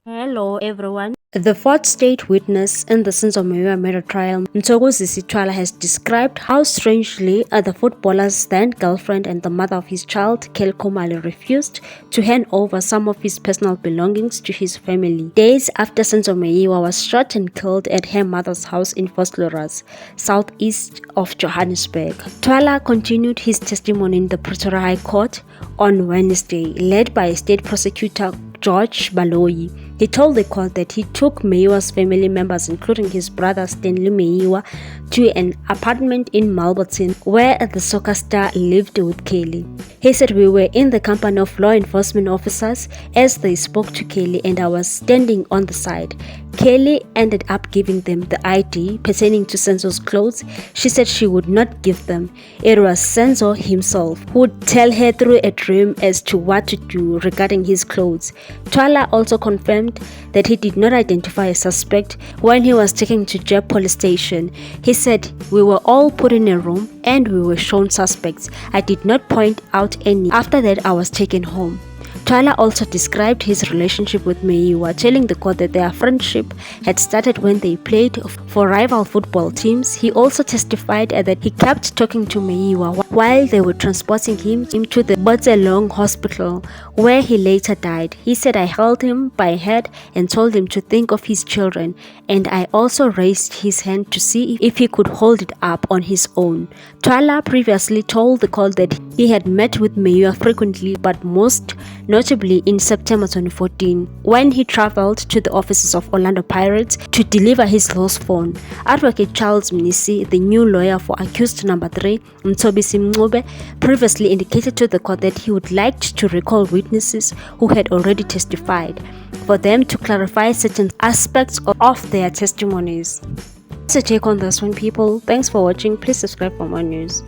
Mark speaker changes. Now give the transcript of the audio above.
Speaker 1: Hello everyone. The fourth state witness in the Senzo Meyiwa murder trial, Mthokozisi has described how strangely the footballer's then girlfriend and the mother of his child, Kumalo, refused to hand over some of his personal belongings to his family. Days after Senzo Meyiwa was shot and killed at her mother's house in Vosloorus, southeast of Johannesburg, Twala continued his testimony in the Pretoria High Court on Wednesday, led by State Prosecutor George Baloyi. He told the court that he took Meyiwa's family members, including his brother Stanley Meyiwa, to an apartment in Malberton where the soccer star lived with Kelly. He said, "We were in the company of law enforcement officers as they spoke to Kelly and I was standing on the side. Kelly ended up giving them the ID pertaining to Senzo's clothes. She said she would not give them. It was Senzo himself who would tell her through a dream as to what to do regarding his clothes." Twala also confirmed that he did not identify a suspect when he was taken to Jeb police station. He said, "We were all put in a room and we were shown suspects. I did not point out any. After that, I was taken home." Twala also described his relationship with Meyiwa, telling the court that their friendship had started when they played for rival football teams. He also testified that he kept talking to Meyiwa while they were transporting him to the Botselong hospital, where he later died. He said, "I held him by head and told him to think of his children, and I also raised his hand to see if he could hold it up on his own." Twala previously told the court that he had met with Meyiwa frequently, but most notably in September 2014, when he traveled to the offices of Orlando Pirates to deliver his lost phone. Advocate Charles Mnisi, the new lawyer for accused number 3, Mthobisi Mncube, previously indicated to the court that he would like to recall witnesses who had already testified, for them to clarify certain aspects of their testimonies. That's a take on this one, people. Thanks for watching. Please subscribe for more news.